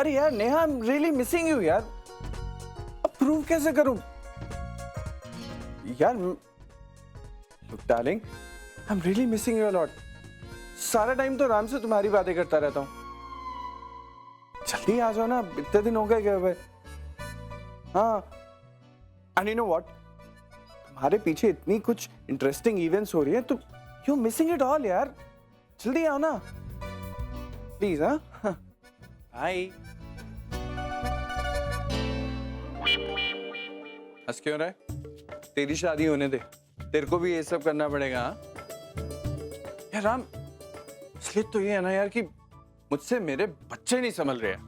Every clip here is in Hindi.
अरे यार Neha, I am really missing you यार। अब प्रूव कैसे करूं यार? Look darling, I am really missing you a lot. सारा टाइम तो राम से तुम्हारी बातें करता रहता हूँ। जल्दी आ जाओ ना, इतने दिन हो गए गए हुए। हाँ, एंड यू नो व्हाट, तुम्हारे पीछे इतनी कुछ इंटरेस्टिंग इवेंट्स हो रही है तो यू मिसिंग इट ऑल यार। जल्दी आओ ना प्लीज। हाँ बाय। हंस क्यों रहा है? तेरी शादी होने दे, तेरे को भी ये सब करना पड़ेगा। हाँ यार राम, इसलिए तो ये है ना यार कि मुझसे मेरे बच्चे नहीं संभल रहे हैं।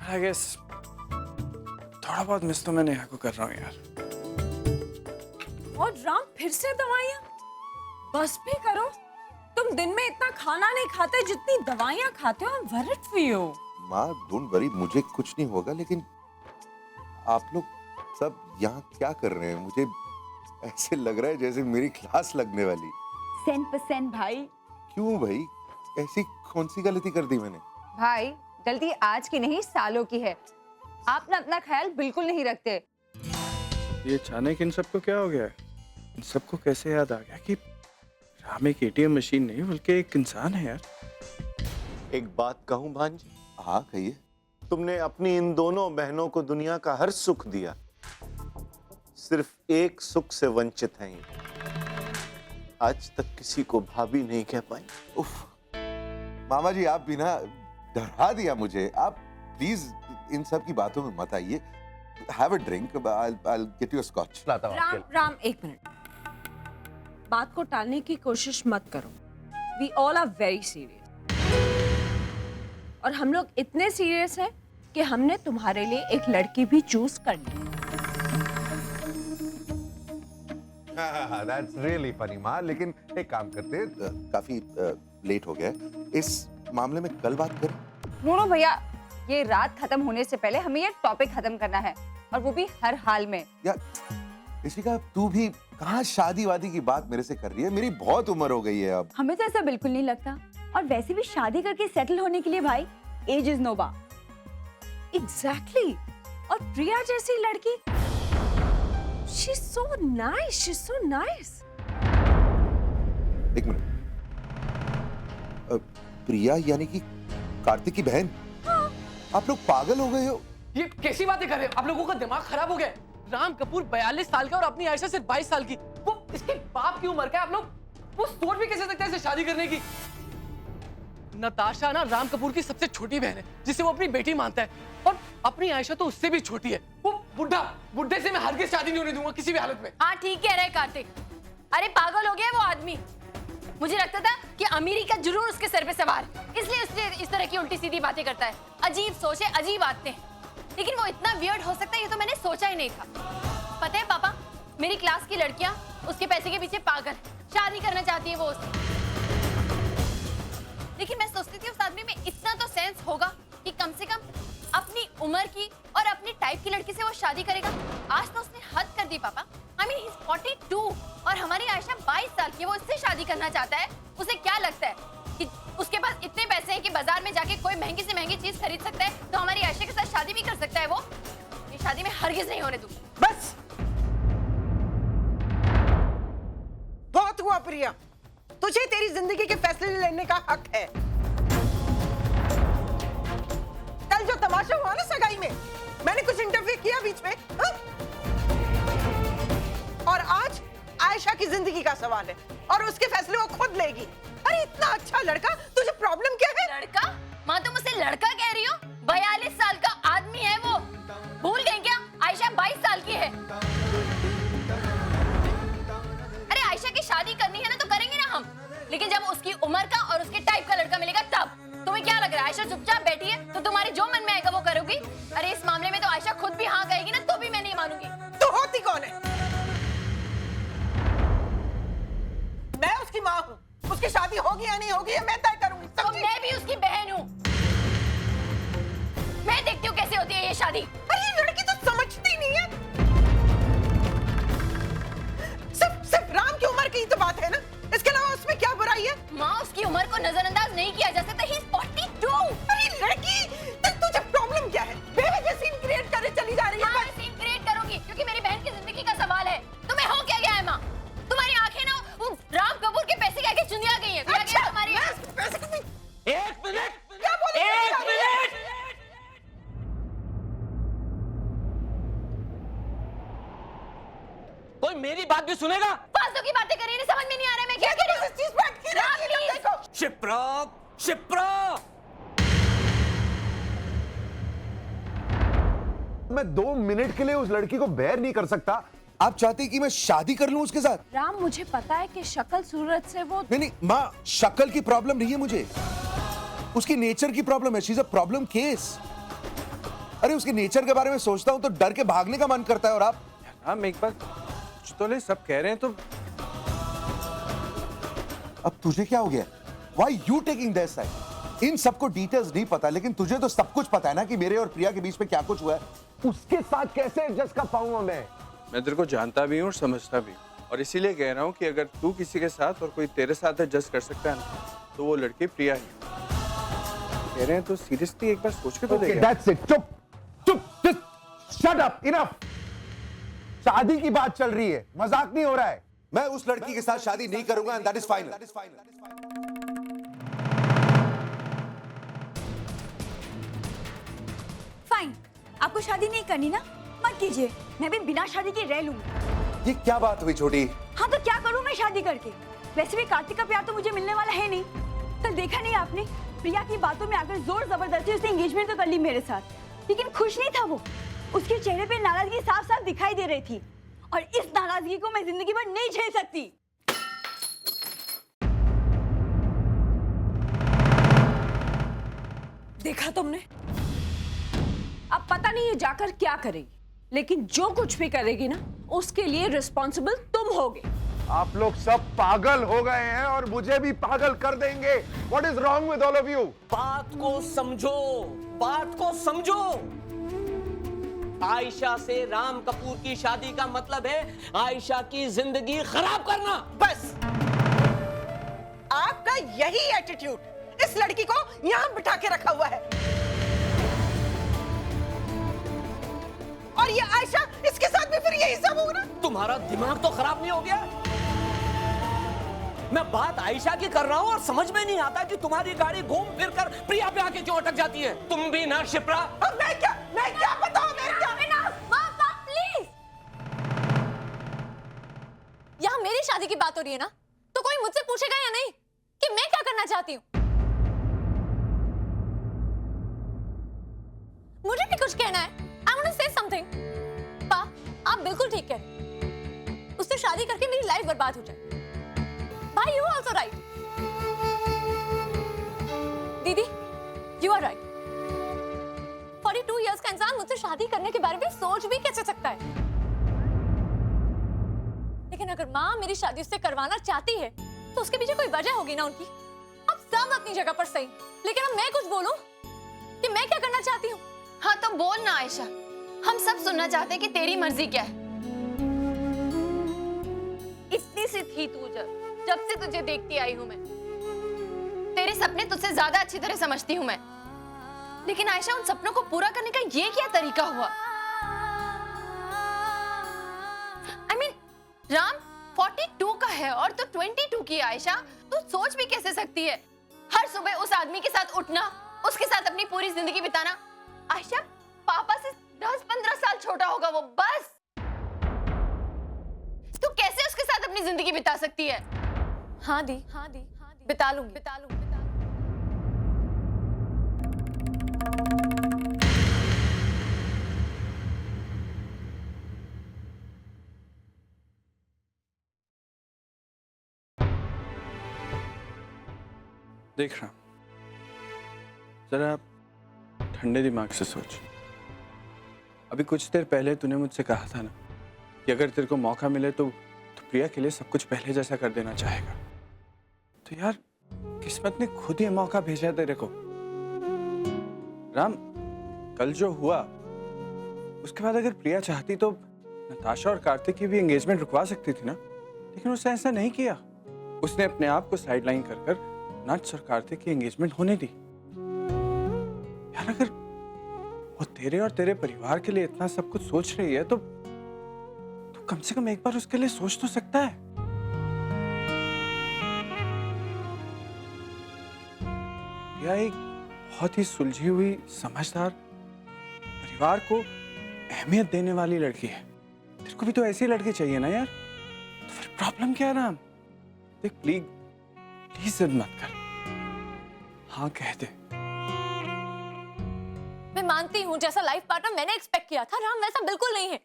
आई गेस थोड़ा बहुत मिस तो मैं नेहा को कर रहा हूँ यार। और राम फिर से दवाइयाँ? बस भी करो, तुम दिन में इतना खाना नहीं खाते जितनी दवाइयाँ खाते हो। Worried for you. माँ डोंट वरी, मुझे कुछ नहीं होगा, लेकिन आप लोग सब यहाँ क्या कर रहे हैं? मुझे ऐसे लग रहा है जैसे मेरी क्लास लगने वाली। 100% भाई। क्यों भाई, ऐसी कौन सी गलती कर दी मैंने? भाई गलती आज की नहीं सालों की है। आप ना अपना ख्याल बिल्कुल नहीं रखते। ये अचानक इन सबको क्या हो गया है? इन सबको कैसे याद आ गया कि राम एक एटीएम मशीन नहीं बल्कि एक इंसान है यार। एक बात कहूं भांज? हाँ कहिए। तुमने अपनी इन दोनों बहनों को दुनिया का हर सुख दिया, सिर्फ एक सुख से वंचित हैं ये। आज तक किसी को भाभी नहीं कह पाई। उफ, मामा जी आप भी ना डरा दिया मुझे। आप प्लीज इन सब की बातों में मत आइए। Have a drink, I'll get you a scotch। Ram एक मिनट, बात को टालने की कोशिश मत करो। We all are very serious, और हम लोग इतने सीरियस हैं कि हमने तुम्हारे लिए एक लड़की भी चूज कर ली। That's really funny माँ, लेकिन एक काम करते हैं, काफी लेट हो गया है, इस मामले में कल बात करें। नो भैया, ये रात खत्म होने से पहले हमें ये टॉपिक खत्म करना है, और वो भी हर हाल में। यार इशिका, तू भी कहाँ शादी वादी की बात मेरे से कर रही है? मेरी बहुत उम्र हो गई है अब। हमें तो ऐसा बिल्कुल नहीं लगता, और वैसे भी शादी करके सेटल होने के लिए भाई age is no bar. Exactly. और प्रिया जैसी लड़की, she is so nice, she is so nice. एक मिनट, प्रिया यानी कि कार्तिक की बहन? हाँ। आप लोग पागल हो गए हो? ये कैसी बातें कर रहे हो? आप लोगों का दिमाग खराब हो गया। राम कपूर 42 साल का और अपनी आयशा सिर्फ 22 साल की। वो इसके बाप की उम्र का है। आप लोग वो सोच भी कैसे सकते हैं इसे शादी करने की? नताशा ना राम कपूर की सबसे छोटी बहन है, जिसे वो अपनी बेटी मानता है, और अपनी आयशा तो उससे भी छोटी है। वो बुढ़े से मैं हरगिज़ शादी नहीं होने दूंगा किसी भी हालत में। हाँ ठीक कह रहे कार्तिक। अरे पागल हो गया वो आदमी। मुझे लगता था कि अमीरी का जुनून उसके सर पे सवार, इसलिए उसने इस तरह की उल्टी सीधी बातें करता है। अजीब सोच है, अजीब आदतें, लेकिन वो इतना वियर्ड हो सकता है ये तो मैंने सोचा ही नहीं था। पता है पापा, मेरी क्लास की लड़कियां उसके पैसे के पीछे पागल, शादी करना चाहती है वो उससे। लेकिन मैं सोचती थी उस आदमी में इतना तो सेंस होगा कि कम से कम अपनी उम्र की और अपनी टाइप की लड़की से वो शादी करेगा। आज तो उसने हद कर दी पापा। I mean, he's 42 और हमारी आयशा 22 साल की, वो इससे शादी करना चाहता है। उसे क्या लगता है कि उसके पास इतने पैसे हैं कि बाजार में जाके कोई महंगी से महंगी चीज खरीद सकता है, तो हमारी आयशा के साथ शादी भी कर सकता है वो? ये शादी में हरगिज नहीं होने दूंगी। बस बहुत हुआ प्रिया, तुझे तेरी जिंदगी के फैसले लेने का हक है। कल जो तमाशा हुआ ना सगाई में, मैंने कुछ इंटरफेयर किया बीच में? हा? और आज आयशा की जिंदगी का सवाल है और उसके फैसले वो खुद लेगी। अरे इतना अच्छा लड़का, तुझे प्रॉब्लम क्या है? लड़का? माँ तुम उसे लड़का कह रही हो? 42 साल का आदमी है वो। भूल गई क्या? आयशा 22 साल की है। अरे आयशा की शादी करनी है ना तो करेंगे ना हम, लेकिन जब उसकी उम्र का और उसके टाइप का लड़का मिलेगा तब। तुम्हें क्या लग रहा है आयशा चुपचाप बैठी है तो तुम्हारे जो मन में आएगा वो करोगी? अरे इस मामले में तो आयशा खुद भी हाँ कहेगी ना, तो भी मैं नहीं मानूंगी। तो होती कौन है? मैं उसकी माँ हूँ, उसकी शादी होगी या नहीं होगी ये मैं तय करूंगी। तो मैं भी उसकी बहन हूँ, मैं देखती हूँ कैसे होती है ये शादी। अरे ये लड़की तो समझती नहीं है। सिर्फ राम की उम्र की ही तो बात है ना, इसके अलावा उसमें क्या बुराई है? माँ उसकी उम्र को नजरअंदाज नहीं किया जा सकता। He's 42। अरे लड़की मेरी बात भी सुनेगा? फालतू की बातें करिए, समझ में नहीं आ रहा है मैं क्या कर रही हूँ। इस चीज पे अटकी रहती है, तुम देखो। शिप्रा, शिप्रा, मैं 2 मिनट के लिए उस लड़की को बेयर नहीं कर सकता। आप चाहती कि मैं शादी कर लूं उसके साथ? राम, मुझे पता है कि शक्ल सूरत से वो नहीं नहीं माँ, शक्ल की प्रॉब्लम नहीं है मुझे, उसकी नेचर की प्रॉब्लम है। She is a problem case. अरे उसके नेचर के बारे में सोचता हूं तो डर के भागने का मन करता है। और आप राम एक बार कुछ तो ले, सब कह रहे हैं तो। अब तुझे क्या हो गया? Why you taking their side? इन सबको डिटेल्स नहीं पता, लेकिन तुझे तो सब कुछ पता है ना कि मेरे और प्रिया के बीच में क्या कुछ हुआ है। उसके साथ कैसे एडजस्ट कर पाऊंगा मैं तेरे को जानता भी हूँ और समझता भी हूँ, और इसीलिए कह रहा हूँ कि अगर तू किसी के साथ और कोई तेरे साथ एडजस्ट कर सकता है ना, तो वो लड़की प्रिया ही है। कह रहे हैं तो सीरियसली एक बार सोच के तो Okay, देख। that's it. चुप चुप, just shut up, enough. शादी की बात चल रही है, मजाक नहीं हो रहा है। मैं उस लड़की के साथ शादी नहीं करूंगा and that is final. Fine, आपको शादी नहीं करनी ना, मत कीजिए। मैं भी बिना शादी के रह लूंगी। ये क्या बात हुई छोटी? हाँ तो क्या करूँ मैं शादी करके? वैसे भी कार्तिक का प्यार तो मुझे मिलने वाला है नहीं। कल देखा नहीं आपने, प्रिया की बातों में आकर जोर जबरदस्ती उसने एंगेजमेंट तो कर ली मेरे साथ, लेकिन खुश नहीं था वो। उसके चेहरे पे नाराजगी साफ साफ दिखाई दे रही थी, और इस नाराजगी को मैं जिंदगी भर नहीं झेल सकती। देखा तुमने? अब पता नहीं ये जाकर क्या करेगी, लेकिन जो कुछ भी करेगी ना, उसके लिए रिस्पॉन्सिबल तुम होगे। आप लोग सब पागल हो गए हैं और मुझे भी पागल कर देंगे। What is wrong with all of you? बात को समझो, बात को समझो। आयशा से राम कपूर की शादी का मतलब है आयशा की जिंदगी खराब करना। बस आपका यही एटीट्यूड इस लड़की को यहाँ बिठा के रखा हुआ है। और ये आयशा, इसके साथ भी फिर यही सब हो रहा। तुम्हारा दिमाग तो खराब नहीं हो गया? मैं बात आयशा की कर रहा हूँ और समझ में नहीं आता कि तुम्हारी गाड़ी घूम फिर कर प्रिया पे आके क्यों अटक जाती है। तुम भी ना शिप्रा। अब मैं क्या बताऊं? प्लीज, यहाँ मेरी शादी की बात हो रही है ना, तो कोई मुझसे पूछेगा या नहीं कि मैं क्या करना चाहती हूँ? मुझे भी कुछ कहना है। I want to say something. पा, आप बिल्कुल ठीक कह रहे हैं। उससे शादी करके मेरी लाइफ बर्बाद हो जाए। भाई, you also right. दीदी, you are right. 42 years का इंसान मुझसे शादी करने के बारे में सोच भी कैसे सकता है? लेकिन अगर माँ मेरी शादी उससे करवाना चाहती है, तो उसके पीछे कोई वजह होगी ना उनकी। अब सब अपनी जगह पर सही, लेकिन अब मैं कुछ बोलूं कि मैं क्या करना चाहती हूँ? हाँ तो बोल ना आयशा, हम सब सुनना चाहते हैं कि तेरी मर्जी क्या है। इतनी सी थी तू जब से तुझे देखती आई हूं मैं। तेरे सपने तुझसे ज्यादा अच्छी तरह समझती हूं मैं। लेकिन आयशा, उन सपनों को पूरा करने का ये क्या तरीका हुआ? I mean, राम 42 का है और तू 22 की। आयशा, तू सोच भी कैसे सकती है? हर सुबह उस आदमी के साथ उठना, उसके साथ अपनी पूरी जिंदगी बिताना। आयशा, पापा से 10-15 साल छोटा होगा वो, बस। तू कैसे उसके साथ अपनी जिंदगी बिता सकती है? हाँ दी, बिता लूंगी। देख रहा, जरा ठंडे दिमाग से सोच। अभी कुछ देर पहले तूने मुझसे कहा था ना कि अगर तेरे को मौका मिले तो प्रिया के लिए सब कुछ पहले जैसा कर देना चाहेगा। तो यार, किस्मत ने खुद ये मौका भेजा है तेरे को। राम, कल जो हुआ उसके बाद अगर प्रिया चाहती तो नताशा और कार्तिक की भी एंगेजमेंट रुकवा सकती थी ना, लेकिन उसने ऐसा नहीं किया। उसने अपने आप को साइडलाइन कर नट्स और कार्तिक की एंगेजमेंट होने दी। यार, अगर वो तेरे और तेरे परिवार के लिए इतना सब कुछ सोच रही है तो कम से कम एक बार उसके लिए सोच तो सकता है। यह एक बहुत ही सुलझी हुई, समझदार, परिवार को अहमियत देने वाली लड़की है। तेरे को भी तो ऐसी लड़की चाहिए ना यार। तो फिर प्रॉब्लम क्या है राम? देख प्लीज प्लीज जिद मत कर, हाँ कह दे। मैं मानती हूँ जैसा लाइफ पार्टनर मैंने एक्सपेक्ट किया था राम वैसा बिल्कुल नहीं है,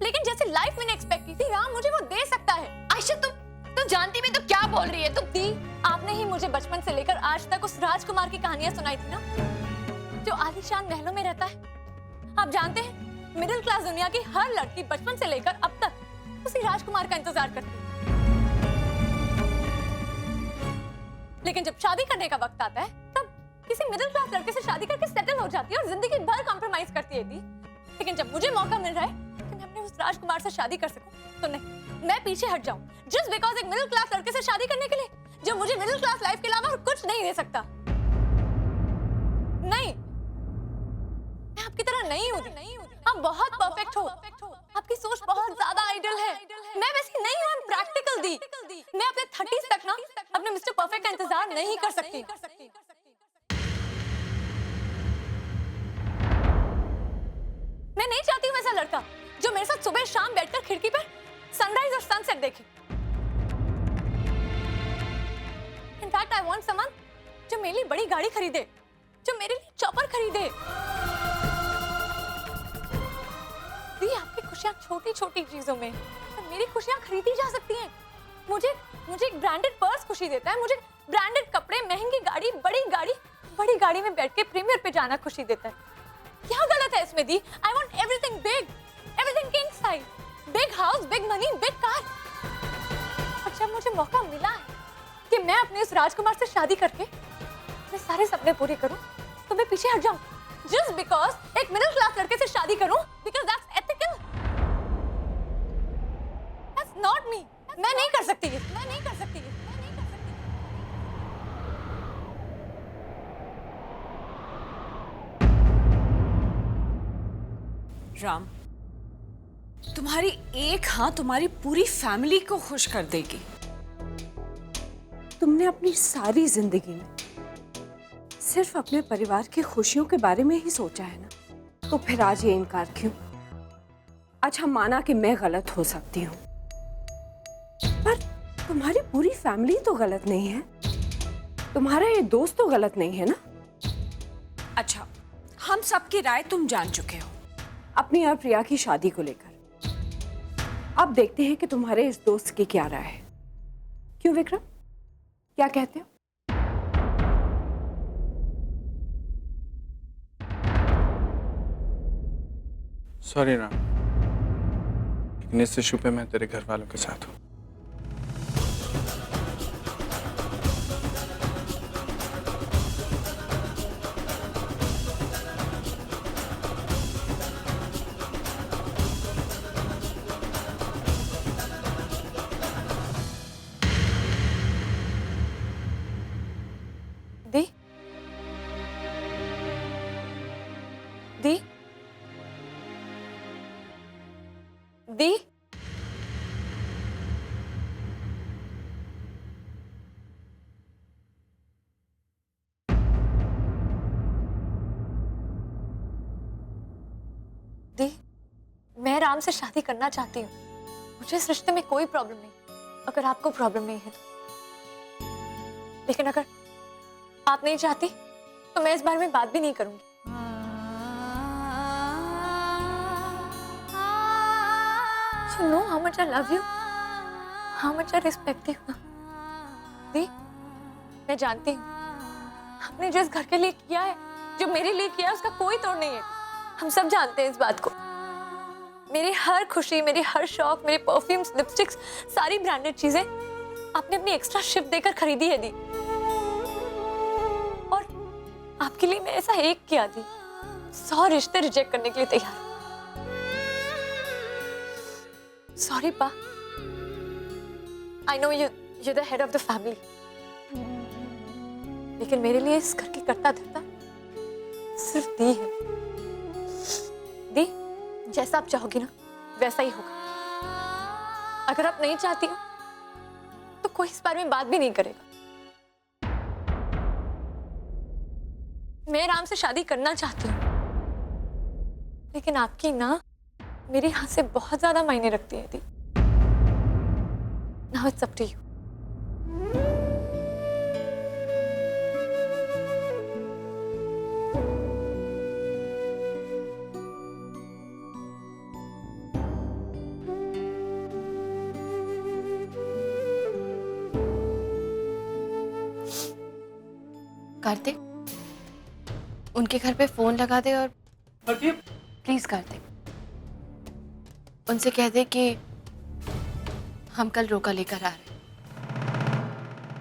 लेकिन जैसे लाइफ मैंने एक्सपेक्ट की थी राम मुझे वो दे सकता है। आयशा तुम जानती भी तो क्या बोल रही है तुम? दी, आपने ही मुझे बचपन से लेकर आज तक उस राजकुमार की कहानियां सुनाई थी ना, जो आलीशान महलों में रहता है। आप जानते हैं मिडिल क्लास दुनिया की हर लड़की बचपन से लेकर अब तक उसी राजकुमार का इंतजार करती है, लेकिन जब शादी करने का वक्त आता है तब किसी मिडिल क्लास लड़के से शादी करके सेटल हो जाती है और जिंदगी भर कॉम्प्रोमाइज करती है दी। लेकिन जब मुझे मौका मिल रहा है कि मैं अपने उस राजकुमार से शादी कर सकूं तो नहीं, मैं पीछे हट जाऊं जस्ट बिकॉज एक मिडिल क्लास लड़के से शादी करने के लिए जो मुझे मिडिल क्लास लाइफ के अलावा और कुछ नहीं दे सकता। नहीं, मैं आपकी तरह नहीं हूं, आप बहुत परफेक्ट हो, आपकी सोच बहुत ज्यादा आइडियल है। मैं वैसी नहीं हूं, प्रैक्टिकल दी। मैं अपने 30s तक ना अपने मिस्टर परफेक्ट का इंतजार नहीं कर सकती। मैं नहीं चाहती हूं ऐसा लड़का जो मेरे साथ सुबह शाम बैठकर खिड़की पर सनराइज और सनसेट देखे। इनफैक्ट आई वांट समवन जो मेरे लिए बड़ी गाड़ी खरीदे, जो मेरे लिए चॉपर खरीदे। दी, आपकी खुशियां छोटी छोटी चीजों में, और मेरी खुशियां खरीदी जा सकती हैं। मुझे एक ब्रांडेड पर्स खुशी देता है, मुझे ब्रांडेड कपड़े, महंगी गाड़ी, बड़ी गाड़ी में बैठ के प्रीमियर पे जाना खुशी देता है। क्या गलत है इसमें दी? I want everything big, everything king size, big house, big money, big car. और जब मुझे मौका मिला है कि मैं अपने उस राजकुमार से शादी करके मैं सारे सपने पूरे करूं, तो मैं पीछे हट जाऊं जस्ट बिकॉज एक मिडिल क्लास लड़के से शादी करूं, because that's ethical. That's not me. मैं नहीं कर सकती ये, मैं नहीं कर सकती ये, मैं नहीं कर सकती। राम, तुम्हारी एक हाँ तुम्हारी पूरी फैमिली को खुश कर देगी। तुमने अपनी सारी जिंदगी में सिर्फ अपने परिवार की खुशियों के बारे में ही सोचा है ना, तो फिर आज ये इनकार क्यों? अच्छा माना कि मैं गलत हो सकती हूँ, पर तुम्हारी पूरी फैमिली तो गलत नहीं है, तुम्हारा ये दोस्त तो गलत नहीं है ना। अच्छा, हम सबकी राय तुम जान चुके हो अपनी और प्रिया की शादी को लेकर। अब देखते हैं कि तुम्हारे इस दोस्त की क्या राय है। क्यों विक्रम, क्या कहते हो? सॉरी राम, लेकिन इस इशू पे मैं तेरे घर वालों के साथ हूँ। दी, दी, दी, दी, मैं राम से शादी करना चाहती हूँ। मुझे इस रिश्ते में कोई प्रॉब्लम नहीं, अगर आपको प्रॉब्लम नहीं है तो। लेकिन अगर आप नहीं चाहती तो मैं इस बारे में बात भी नहीं करूंगी। You know how much I love you, how much I respect you. दी, मैं जानती हूँ आपने जिस घर के लिए किया है, जो मेरे लिए किया है, उसका कोई तोड़ नहीं है। हम सब जानते हैं इस बात को। मेरी हर खुशी, मेरी हर शौक, मेरे परफ्यूम्स, लिपस्टिक्स, सारी ब्रांडेड चीजें आपने अपनी एक्स्ट्रा शिफ्ट देकर खरीदी है दी। और आपके लिए मैं ऐसा एक किया दी, 100 रिश्ते रिजेक्ट करने के लिए तैयार। सॉरी पा, I know you're the head of the family, लेकिन मेरे लिए इस घर की कर्ता धर्ता सिर्फ दी है। दी, जैसा आप चाहोगी ना वैसा ही होगा। अगर आप नहीं चाहती हो तो कोई इस बारे में बात भी नहीं करेगा। मैं राम से शादी करना चाहती हूँ, लेकिन आपकी ना मेरी यहाँ से बहुत ज्यादा मायने रखती है दी। Now it's up to you. Kartik, उनके घर पे फोन लगा दे और प्लीज कार्तिक, उनसे कह दे कि हम कल रोका लेकर आ रहे हैं।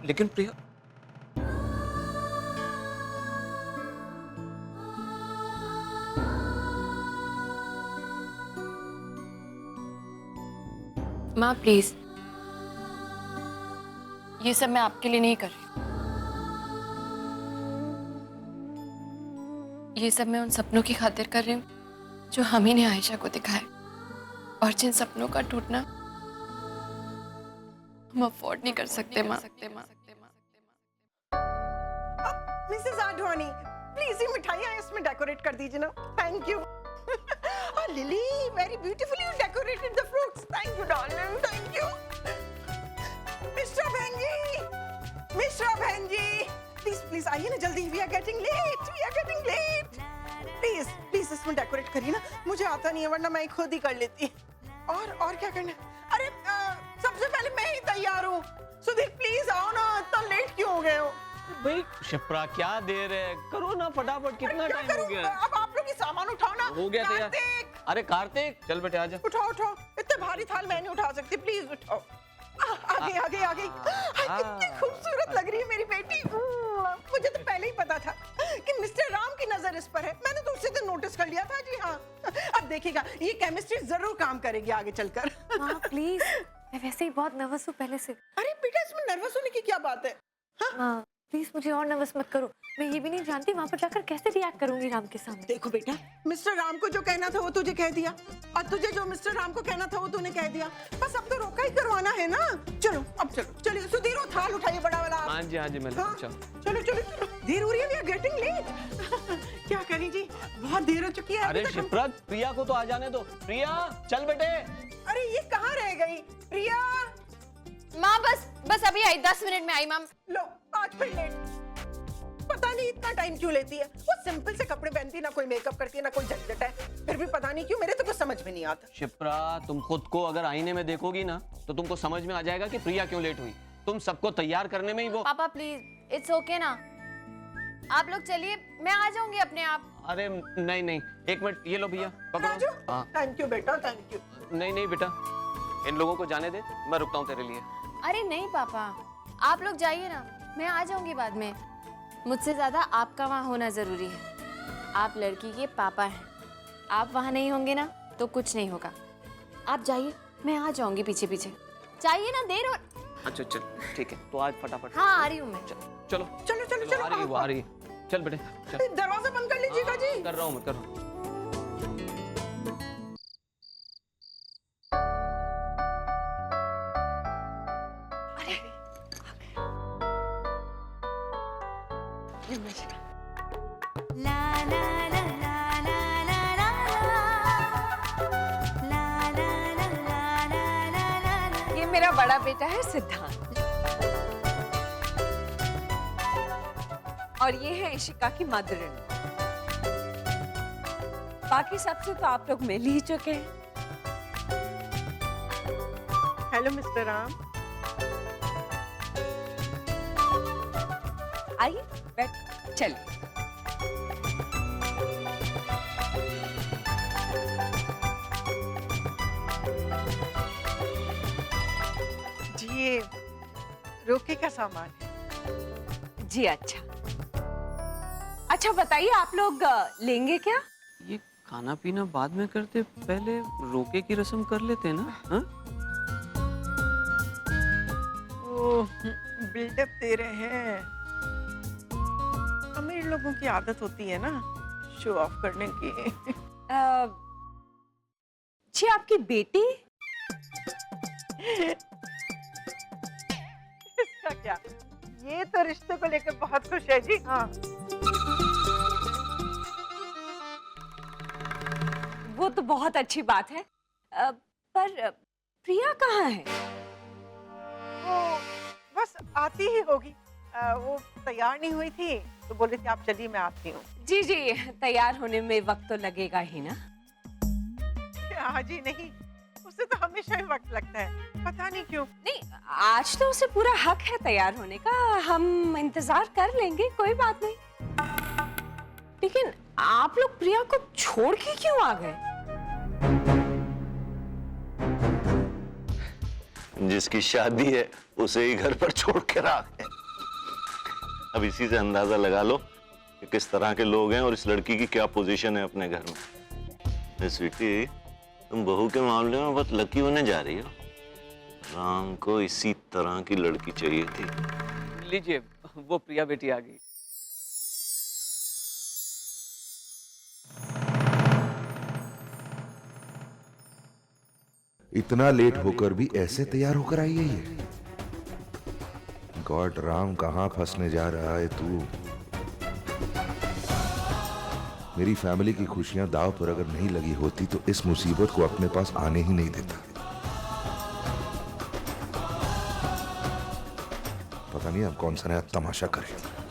लेकिन प्रिया, माँ प्लीज, ये सब मैं आपके लिए नहीं कर रही। ये सब मैं उन सपनों की खातिर कर रही हूँ जो हम ही ने आयशा को दिखाए, और जिन सपनों का टूटना हम अफोर्ड नहीं कर सकते माँ। मिसेस आडवाणी, प्लीज ये मिठाइयाँ इसमें डेकोरेट कर दीजिए ना, थैंक यू। और Lily, very beautifully you decorated the fruits, thank you darling, thank you. Mister बहन जी, प्लीज प्लीज आइए ना जल्दी, we are getting late. Please please इसमें डेकोरेट करिए ना, मुझे आता नहीं है वरना मैं खुद ही कर लेती। और क्या करना है? अरे सबसे पहले मैं ही तैयार हूँ। सुधीर प्लीज आओ ना, इतना लेट क्यों हो गए हो? भाई शिप्रा क्या देर है, करो ना फटाफट, कितना टाइम हो गया? अब आप लोग ही सामान उठाओ ना। हो गया तैयार। कार्तिक, अरे कार्तिक चल बेटे आजा। उठाओ, इतने भारी थाल मैं नहीं उठा सकती, प्लीज उठाओ। आ गई। कितनी खूबसूरत लग रही है मेरी बेटी। मुझे तो पहले ही पता था कि मिस्टर राम की नजर इस पर है, मैंने तो उसी दिन नोटिस कर लिया था। जी हाँ, अब देखिएगा ये केमिस्ट्री जरूर काम करेगी आगे चलकर। माँ प्लीज, मैं वैसे ही बहुत नर्वस हूँ पहले से। अरे बेटा, इसमें नर्वस होने की क्या बात है? माँ प्लीज मुझे और नर्वस मत करो, मैं ये भी नहीं जानती वहाँ पर जाकर कैसे रिएक्ट करूंगी राम के सामने। देखो बेटा, मिस्टर राम को जो कहना था वो तुझे कह दिया, और तुझे जो मिस्टर राम को कहना था वो तूने कह दिया। बस अब तो रोका ही करवाना है ना। चलो चलिए सुधीर, वो थाल उठाइए बड़ा वाला। हाँ जी मैं चलो, देर हो रही है, वी आर गेटिंग लेट। क्या करें जी, बहुत देर हो चुकी है। अरे शिप्रा, प्रिया को तो आ जाने दो। प्रिया चल बेटे। अरे ये कहाँ रह गई प्रिया? माँ बस अभी आई, 10 मिनट में आई मैम। लो आज फिर लेट, पता नहीं इतना टाइम क्यों लेती है। वो सिंपल से कपड़े पहनती, ना कोई मेकअप करती है ना कोई झंझट है, फिर भी पता नहीं क्यों मेरे तो कुछ समझ में नहीं आता। शिप्रा, तुम खुद को अगर आईने में देखोगी ना तो तुमको समझ में आ जाएगा कि प्रिया क्यों लेट हुई। तुम सबको तैयार करने में ही वो। पापा प्लीज, इट्स ओके ना, आप लोग चलिए, मैं आ जाऊंगी अपने आप। अरे नहीं, एक मिनट, ये लो भैया राजू, पकड़ो। हाँ थैंक यू बेटा, थैंक यू। नहीं बेटा, इन लोगों को जाने दे, मैं रुकता हूँ तेरे लिए। अरे नहीं पापा, आप लोग जाइए ना, मैं आ जाऊंगी बाद में। मुझसे ज्यादा आपका वहाँ होना जरूरी है। आप लड़की के पापा हैं, आप वहाँ नहीं होंगे ना तो कुछ नहीं होगा। आप जाइए, मैं आ जाऊंगी पीछे पीछे। जाइए ना, देर हो। अच्छा चल ठीक है, तो आज फटाफट। हाँ आ रही हूँ मैं। चलो आ रही है। चल बेटे चल। दरवाजा बंद कर लीजिएगा जी। कर रहा हूँ। ये मेरा बड़ा बेटा है सिद्धांत, और ये है इशिका की मदर इन लॉ। बाकी सबसे तो आप लोग मिल ही चुके हैं। हेलो मिस्टर राम, आइए बैठ, चलिए। जी ये रोके का सामान है। जी अच्छा बताइए, आप लोग लेंगे क्या? ये खाना पीना बाद में करते, पहले रोके की रस्म कर लेते ना। हाँ? बिल्डअप दे रहे हैं, अमीर लोगों की आदत होती है ना शो ऑफ करने की। जी आपकी बेटी? इसका क्या, ये तो रिश्ते को लेकर बहुत खुश है जी। हाँ वो तो बहुत अच्छी बात है, पर प्रिया कहाँ है? वो बस आती ही होगी। वो तैयार नहीं हुई थी तो बोली थी आप चलिए मैं आती हूँ। जी जी, तैयार होने में वक्त तो लगेगा ही ना। हाँ जी, नहीं उसे तो हमेशा ही वक्त लगता है, पता नहीं क्यों। नहीं, आज तो उसे पूरा हक है तैयार होने का, हम इंतजार कर लेंगे, कोई बात नहीं। लेकिन आप लोग प्रिया को छोड़ के क्यों आ गए? जिसकी शादी है उसे ही घर पर छोड़ कर आ गए। अब इसी से अंदाजा लगा लो कि किस तरह के लोग हैं और इस लड़की की क्या पोजीशन है अपने घर में। स्वीटी, तुम बहू के मामले में बहुत लकी होने जा रही हो। राम को इसी तरह की लड़की चाहिए थी। लीजिए, वो प्रिया बेटी आ गई। इतना लेट होकर भी ऐसे तैयार होकर आई है ये। गॉड, राम कहां फंसने जा रहा है तू। मेरी फैमिली की खुशियां दांव पर अगर नहीं लगी होती तो इस मुसीबत को अपने पास आने ही नहीं देता। पता नहीं अब कौन सा नया तमाशा करे।